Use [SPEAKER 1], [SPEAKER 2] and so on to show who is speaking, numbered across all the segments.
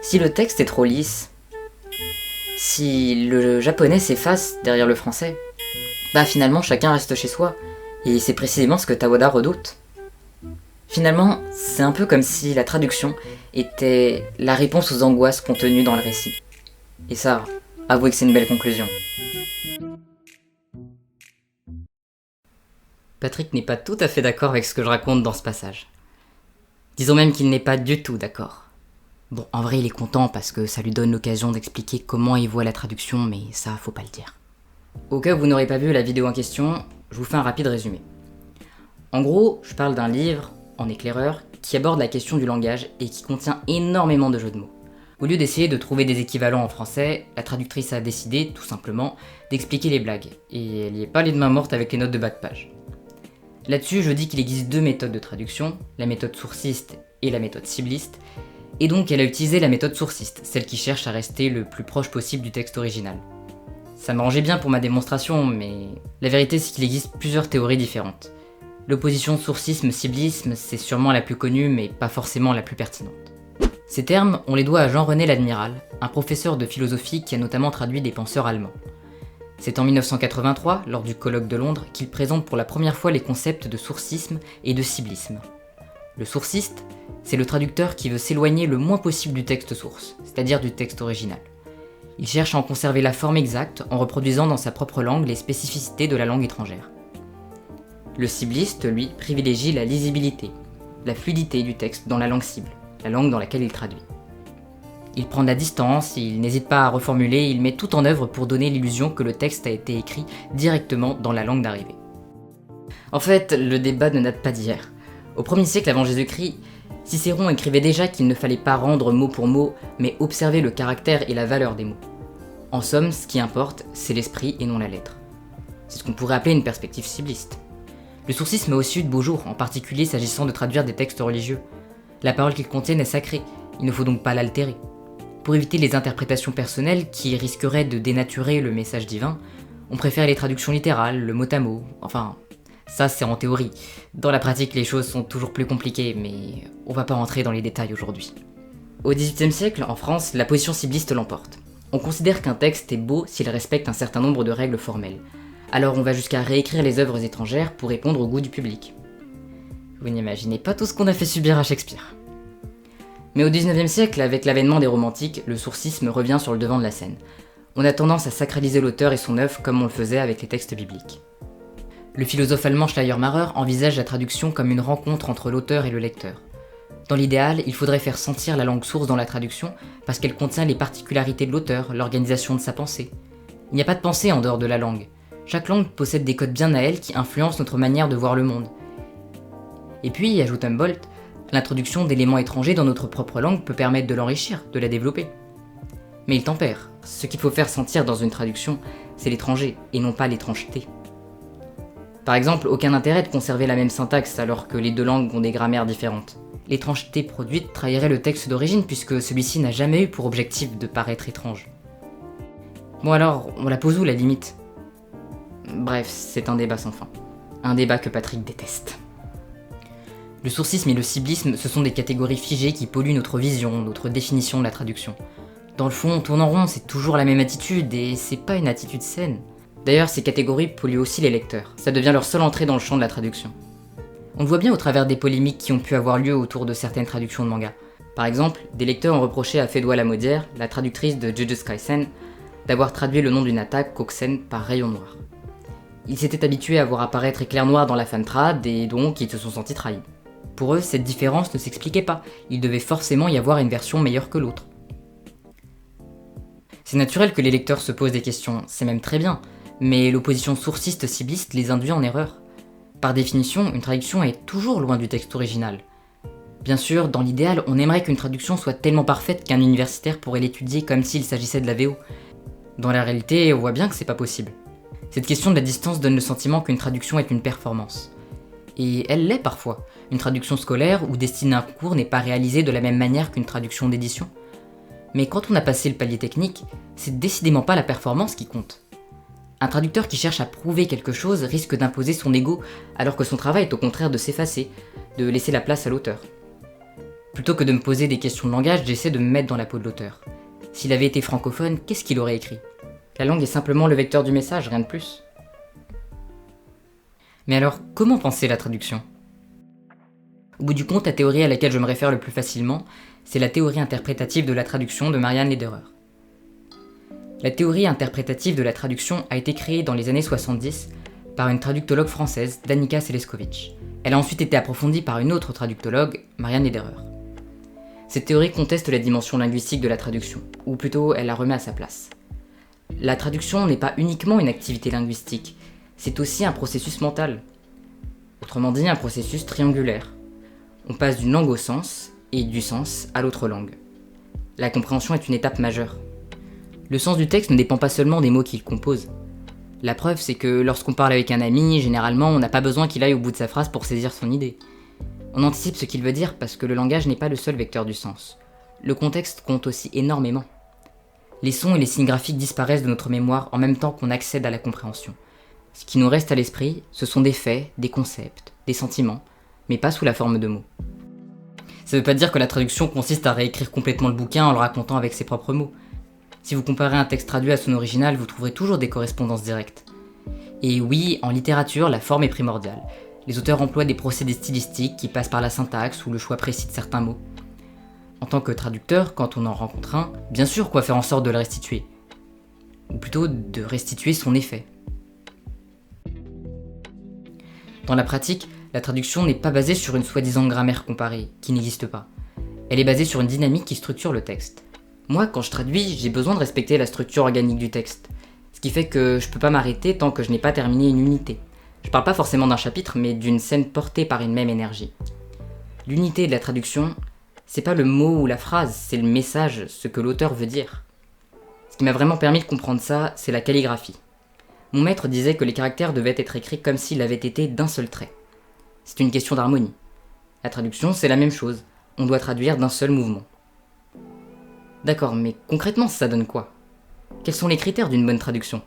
[SPEAKER 1] Si le texte est trop lisse, si le japonais s'efface derrière le français, bah finalement chacun reste chez soi, et c'est précisément ce que Tawada redoute. Finalement, c'est un peu comme si la traduction était la réponse aux angoisses contenues dans le récit. Et ça, avouez que c'est une belle conclusion. Patrick n'est pas tout à fait d'accord avec ce que je raconte dans ce passage. Disons même qu'il n'est pas du tout d'accord. Bon, en vrai, il est content parce que ça lui donne l'occasion d'expliquer comment il voit la traduction, mais ça, faut pas le dire. Au cas où vous n'aurez pas vu la vidéo en question, je vous fais un rapide résumé. En gros, je parle d'un livre, en éclaireur, qui aborde la question du langage et qui contient énormément de jeux de mots. Au lieu d'essayer de trouver des équivalents en français, la traductrice a décidé, tout simplement, d'expliquer les blagues, et elle y est pas allée de main morte avec les notes de bas de page. Là-dessus, je dis qu'il existe deux méthodes de traduction, la méthode sourciste et la méthode cibliste, et donc elle a utilisé la méthode sourciste, celle qui cherche à rester le plus proche possible du texte original. Ça m'arrangeait bien pour ma démonstration, mais la vérité c'est qu'il existe plusieurs théories différentes. L'opposition sourcisme-ciblisme, c'est sûrement la plus connue, mais pas forcément la plus pertinente. Ces termes, on les doit à Jean-René Ladmiral, un professeur de philosophie qui a notamment traduit des penseurs allemands. C'est en 1983, lors du colloque de Londres, qu'il présente pour la première fois les concepts de sourcisme et de ciblisme. Le sourciste, c'est le traducteur qui veut s'éloigner le moins possible du texte source, c'est-à-dire du texte original. Il cherche à en conserver la forme exacte en reproduisant dans sa propre langue les spécificités de la langue étrangère. Le cibliste, lui, privilégie la lisibilité, la fluidité du texte dans la langue cible, la langue dans laquelle il traduit. Il prend de la distance, il n'hésite pas à reformuler, il met tout en œuvre pour donner l'illusion que le texte a été écrit directement dans la langue d'arrivée. En fait, le débat ne date pas d'hier. Au 1er siècle avant Jésus-Christ, Cicéron écrivait déjà qu'il ne fallait pas rendre mot pour mot, mais observer le caractère et la valeur des mots. En somme, ce qui importe, c'est l'esprit et non la lettre. C'est ce qu'on pourrait appeler une perspective cibliste. Le sourcisme a aussi eu de beaux jours, en particulier s'agissant de traduire des textes religieux. La parole qu'ils contiennent est sacrée, il ne faut donc pas l'altérer. Pour éviter les interprétations personnelles qui risqueraient de dénaturer le message divin, on préfère les traductions littérales, le mot à mot, enfin, ça c'est en théorie. Dans la pratique, les choses sont toujours plus compliquées, mais on va pas rentrer dans les détails aujourd'hui. Au XVIIIe siècle, en France, la position cibliste l'emporte. On considère qu'un texte est beau s'il respecte un certain nombre de règles formelles. Alors on va jusqu'à réécrire les œuvres étrangères pour répondre au goût du public. Vous n'imaginez pas tout ce qu'on a fait subir à Shakespeare. Mais au XIXe siècle, avec l'avènement des romantiques, le sourcisme revient sur le devant de la scène. On a tendance à sacraliser l'auteur et son œuvre comme on le faisait avec les textes bibliques. Le philosophe allemand Schleiermacher envisage la traduction comme une rencontre entre l'auteur et le lecteur. Dans l'idéal, il faudrait faire sentir la langue source dans la traduction parce qu'elle contient les particularités de l'auteur, l'organisation de sa pensée. Il n'y a pas de pensée en dehors de la langue. Chaque langue possède des codes bien à elle qui influencent notre manière de voir le monde. Et puis, ajoute Humboldt, l'introduction d'éléments étrangers dans notre propre langue peut permettre de l'enrichir, de la développer. Mais il tempère. Ce qu'il faut faire sentir dans une traduction, c'est l'étranger, et non pas l'étrangeté. Par exemple, aucun intérêt de conserver la même syntaxe alors que les deux langues ont des grammaires différentes. L'étrangeté produite trahirait le texte d'origine puisque celui-ci n'a jamais eu pour objectif de paraître étrange. Bon alors, on la pose où la limite ? Bref, c'est un débat sans fin. Un débat que Patrick déteste. Le sourcisme et le ciblisme, ce sont des catégories figées qui polluent notre vision, notre définition de la traduction. Dans le fond, on tourne en rond, c'est toujours la même attitude, et c'est pas une attitude saine. D'ailleurs, ces catégories polluent aussi les lecteurs, ça devient leur seule entrée dans le champ de la traduction. On le voit bien au travers des polémiques qui ont pu avoir lieu autour de certaines traductions de manga. Par exemple, des lecteurs ont reproché à Fedwa Lamodière, la traductrice de Jujutsu Kaisen, d'avoir traduit le nom d'une attaque, Koksen, par rayon noir. Ils s'étaient habitués à voir apparaître éclair noir dans la fantrad, et donc ils se sont sentis trahis. Pour eux, cette différence ne s'expliquait pas, il devait forcément y avoir une version meilleure que l'autre. C'est naturel que les lecteurs se posent des questions, c'est même très bien, mais l'opposition sourciste-cibliste les induit en erreur. Par définition, une traduction est toujours loin du texte original. Bien sûr, dans l'idéal, on aimerait qu'une traduction soit tellement parfaite qu'un universitaire pourrait l'étudier comme s'il s'agissait de la VO. Dans la réalité, on voit bien que c'est pas possible. Cette question de la distance donne le sentiment qu'une traduction est une performance. Et elle l'est parfois. Une traduction scolaire ou destinée à un concours n'est pas réalisée de la même manière qu'une traduction d'édition. Mais quand on a passé le palier technique, c'est décidément pas la performance qui compte. Un traducteur qui cherche à prouver quelque chose risque d'imposer son ego, alors que son travail est au contraire de s'effacer, de laisser la place à l'auteur. Plutôt que de me poser des questions de langage, j'essaie de me mettre dans la peau de l'auteur. S'il avait été francophone, qu'est-ce qu'il aurait écrit ? La langue est simplement le vecteur du message, rien de plus. Mais alors, comment penser la traduction ? Au bout du compte, la théorie à laquelle je me réfère le plus facilement, c'est la théorie interprétative de la traduction de Marianne Lederer. La théorie interprétative de la traduction a été créée dans les années 70 par une traductologue française, Danica Seleskovic. Elle a ensuite été approfondie par une autre traductologue, Marianne Lederer. Cette théorie conteste la dimension linguistique de la traduction, ou plutôt elle la remet à sa place. La traduction n'est pas uniquement une activité linguistique, c'est aussi un processus mental. Autrement dit, un processus triangulaire. On passe d'une langue au sens, et du sens à l'autre langue. La compréhension est une étape majeure. Le sens du texte ne dépend pas seulement des mots qu'il compose. La preuve, c'est que lorsqu'on parle avec un ami, généralement, on n'a pas besoin qu'il aille au bout de sa phrase pour saisir son idée. On anticipe ce qu'il veut dire parce que le langage n'est pas le seul vecteur du sens. Le contexte compte aussi énormément. Les sons et les signes graphiques disparaissent de notre mémoire en même temps qu'on accède à la compréhension. Ce qui nous reste à l'esprit, ce sont des faits, des concepts, des sentiments, mais pas sous la forme de mots. Ça veut pas dire que la traduction consiste à réécrire complètement le bouquin en le racontant avec ses propres mots. Si vous comparez un texte traduit à son original, vous trouverez toujours des correspondances directes. Et oui, en littérature, la forme est primordiale. Les auteurs emploient des procédés stylistiques qui passent par la syntaxe ou le choix précis de certains mots. En tant que traducteur, quand on en rencontre un, bien sûr quoi faire en sorte de le restituer. Ou plutôt de restituer son effet. Dans la pratique, la traduction n'est pas basée sur une soi-disant grammaire comparée, qui n'existe pas. Elle est basée sur une dynamique qui structure le texte. Moi, quand je traduis, j'ai besoin de respecter la structure organique du texte. Ce qui fait que je peux pas m'arrêter tant que je n'ai pas terminé une unité. Je parle pas forcément d'un chapitre, mais d'une scène portée par une même énergie. L'unité de la traduction, c'est pas le mot ou la phrase, c'est le message, ce que l'auteur veut dire. Ce qui m'a vraiment permis de comprendre ça, c'est la calligraphie. Mon maître disait que les caractères devaient être écrits comme s'ils avaient été d'un seul trait. C'est une question d'harmonie. La traduction, c'est la même chose. On doit traduire d'un seul mouvement. D'accord, mais concrètement, ça donne quoi ? Quels sont les critères d'une bonne traduction ?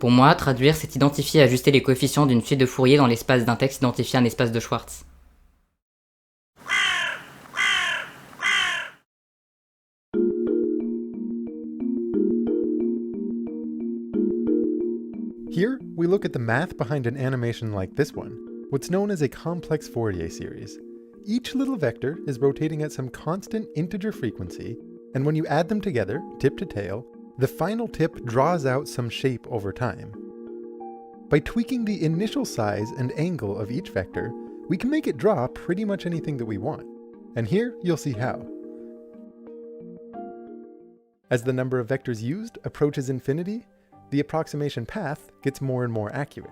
[SPEAKER 1] Pour moi, traduire, c'est identifier et ajuster les coefficients d'une suite de Fourier dans l'espace d'un texte identifié à un espace de Schwartz.
[SPEAKER 2] Here, we look at the math behind an animation like this one, what's known as a complex Fourier series. Each little vector is rotating at some constant integer frequency, and when you add them together, tip to tail, the final tip draws out some shape over time. By tweaking the initial size and angle of each vector, we can make it draw pretty much anything that we want. And here, you'll see how. As the number of vectors used approaches infinity, the approximation path gets more and more accurate.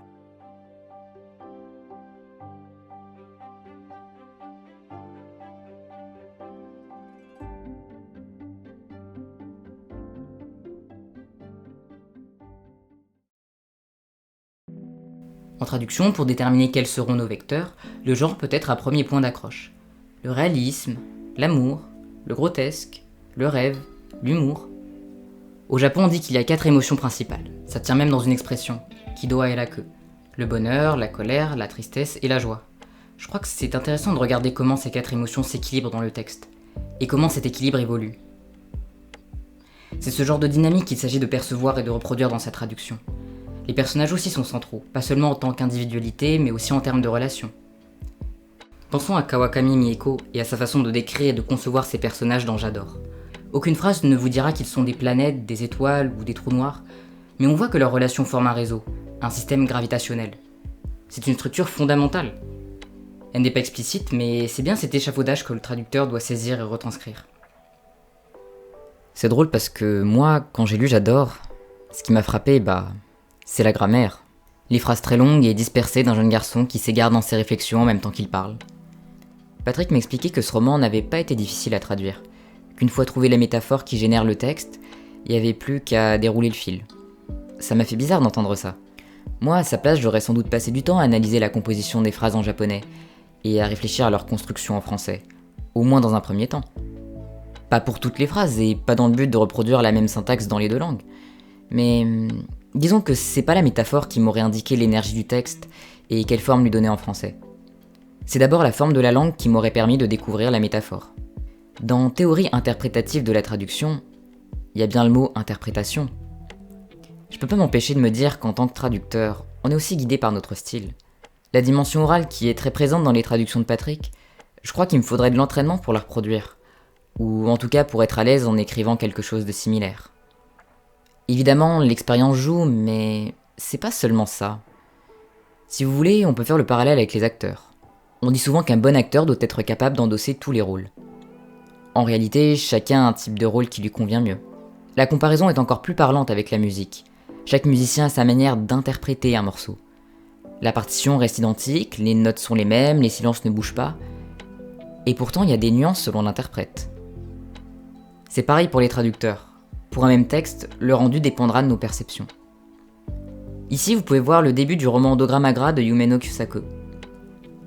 [SPEAKER 1] En traduction, pour déterminer quels seront nos vecteurs, le genre peut être un premier point d'accroche. Le réalisme, l'amour, le grotesque, le rêve, l'humour. Au Japon, on dit qu'il y a 4 émotions principales. Ça tient même dans une expression, Kidoa et la queue. Le bonheur, la colère, la tristesse et la joie. Je crois que c'est intéressant de regarder comment ces 4 émotions s'équilibrent dans le texte, et comment cet équilibre évolue. C'est ce genre de dynamique qu'il s'agit de percevoir et de reproduire dans sa traduction. Les personnages aussi sont centraux, pas seulement en tant qu'individualité, mais aussi en termes de relations. Pensons à Kawakami Mieko et à sa façon de décrire et de concevoir ses personnages dans J'adore. Aucune phrase ne vous dira qu'ils sont des planètes, des étoiles ou des trous noirs, mais on voit que leurs relations forment un réseau, un système gravitationnel. C'est une structure fondamentale. Elle n'est pas explicite, mais c'est bien cet échafaudage que le traducteur doit saisir et retranscrire. C'est drôle parce que moi, quand j'ai lu J'adore, ce qui m'a frappé, c'est la grammaire. Les phrases très longues et dispersées d'un jeune garçon qui s'égare dans ses réflexions en même temps qu'il parle. Patrick m'expliquait que ce roman n'avait pas été difficile à traduire, qu'une fois trouvé la métaphore qui génère le texte, il n'y avait plus qu'à dérouler le fil. Ça m'a fait bizarre d'entendre ça. Moi, à sa place, j'aurais sans doute passé du temps à analyser la composition des phrases en japonais, et à réfléchir à leur construction en français, au moins dans un premier temps. Pas pour toutes les phrases, et pas dans le but de reproduire la même syntaxe dans les deux langues, mais disons que c'est pas la métaphore qui m'aurait indiqué l'énergie du texte et quelle forme lui donner en français. C'est d'abord la forme de la langue qui m'aurait permis de découvrir la métaphore. Dans théorie interprétative de la traduction, il y a bien le mot interprétation. Je peux pas m'empêcher de me dire qu'en tant que traducteur, on est aussi guidé par notre style. La dimension orale qui est très présente dans les traductions de Patrick, je crois qu'il me faudrait de l'entraînement pour la reproduire. Ou en tout cas pour être à l'aise en écrivant quelque chose de similaire. Évidemment, l'expérience joue, mais c'est pas seulement ça. Si vous voulez, on peut faire le parallèle avec les acteurs. On dit souvent qu'un bon acteur doit être capable d'endosser tous les rôles. En réalité, chacun a un type de rôle qui lui convient mieux. La comparaison est encore plus parlante avec la musique. Chaque musicien a sa manière d'interpréter un morceau. La partition reste identique, les notes sont les mêmes, les silences ne bougent pas. Et pourtant, il y a des nuances selon l'interprète. C'est pareil pour les traducteurs. Pour un même texte, le rendu dépendra de nos perceptions. Ici, vous pouvez voir le début du roman Dogrammagra de Yumeno Kusako.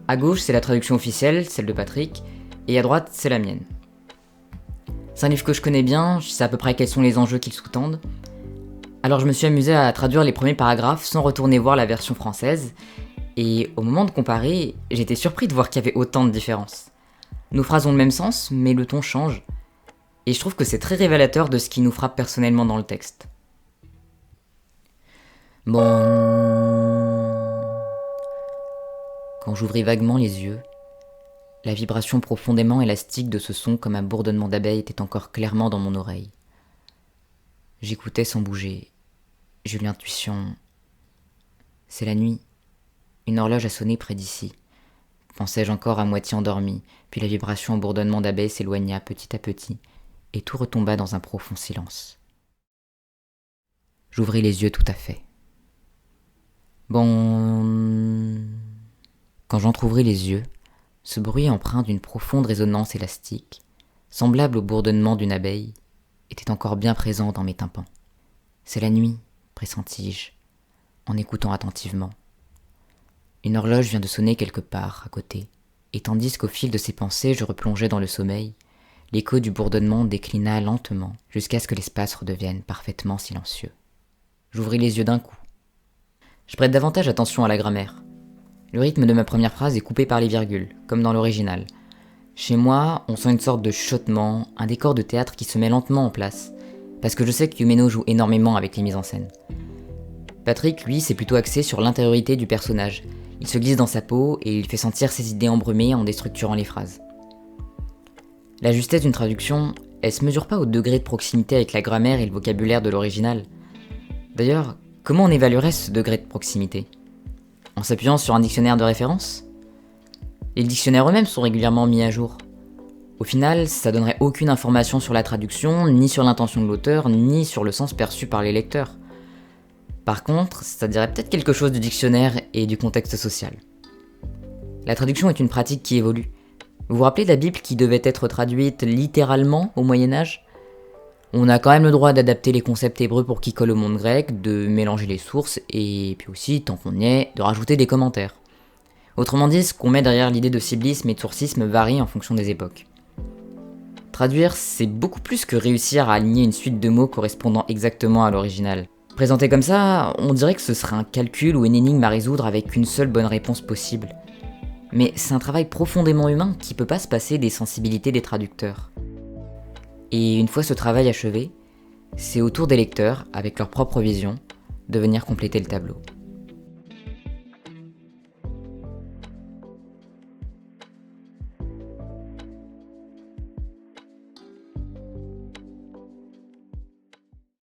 [SPEAKER 1] À gauche, c'est la traduction officielle, celle de Patrick, et à droite, c'est la mienne. C'est un livre que je connais bien, je sais à peu près quels sont les enjeux qu'il sous-tendent. Alors je me suis amusé à traduire les premiers paragraphes sans retourner voir la version française, et au moment de comparer, j'étais surpris de voir qu'il y avait autant de différences. Nos phrases ont le même sens, mais le ton change. Et je trouve que c'est très révélateur de ce qui nous frappe personnellement dans le texte. Bon... Quand j'ouvris vaguement les yeux, la vibration profondément élastique de ce son comme un bourdonnement d'abeilles était encore clairement dans mon oreille. J'écoutais sans bouger. J'eus l'intuition... C'est la nuit. Une horloge a sonné près d'ici. Pensais-je encore à moitié endormi, puis la vibration au bourdonnement d'abeilles s'éloigna petit à petit, et tout retomba dans un profond silence. J'ouvris les yeux tout à fait. Bon... Quand j'entr'ouvris les yeux, ce bruit empreint d'une profonde résonance élastique, semblable au bourdonnement d'une abeille, était encore bien présent dans mes tympans. C'est la nuit, pressentis-je, en écoutant attentivement. Une horloge vient de sonner quelque part, à côté, et tandis qu'au fil de ces pensées je replongeais dans le sommeil, l'écho du bourdonnement déclina lentement, jusqu'à ce que l'espace redevienne parfaitement silencieux. J'ouvris les yeux d'un coup. Je prête davantage attention à la grammaire. Le rythme de ma première phrase est coupé par les virgules, comme dans l'original. Chez moi, on sent une sorte de chuchotement, un décor de théâtre qui se met lentement en place, parce que je sais que Yumeno joue énormément avec les mises en scène. Patrick, lui, s'est plutôt axé sur l'intériorité du personnage. Il se glisse dans sa peau et il fait sentir ses idées embrumées en déstructurant les phrases. La justesse d'une traduction, elle se mesure pas au degré de proximité avec la grammaire et le vocabulaire de l'original. D'ailleurs, comment on évaluerait ce degré de proximité ? En s'appuyant sur un dictionnaire de référence ? Les dictionnaires eux-mêmes sont régulièrement mis à jour. Au final, ça donnerait aucune information sur la traduction, ni sur l'intention de l'auteur, ni sur le sens perçu par les lecteurs. Par contre, ça dirait peut-être quelque chose du dictionnaire et du contexte social. La traduction est une pratique qui évolue. Vous vous rappelez de la Bible qui devait être traduite littéralement au Moyen-Âge ? On a quand même le droit d'adapter les concepts hébreux pour qu'ils collent au monde grec, de mélanger les sources, et puis aussi, tant qu'on y est, de rajouter des commentaires. Autrement dit, ce qu'on met derrière l'idée de siblisme et de sourcisme varie en fonction des époques. Traduire, c'est beaucoup plus que réussir à aligner une suite de mots correspondant exactement à l'original. Présenté comme ça, on dirait que ce serait un calcul ou une énigme à résoudre avec une seule bonne réponse possible. Mais c'est un travail profondément humain qui peut pas se passer des sensibilités des traducteurs. Et une fois ce travail achevé, c'est au tour des lecteurs, avec leur propre vision, de venir compléter le tableau.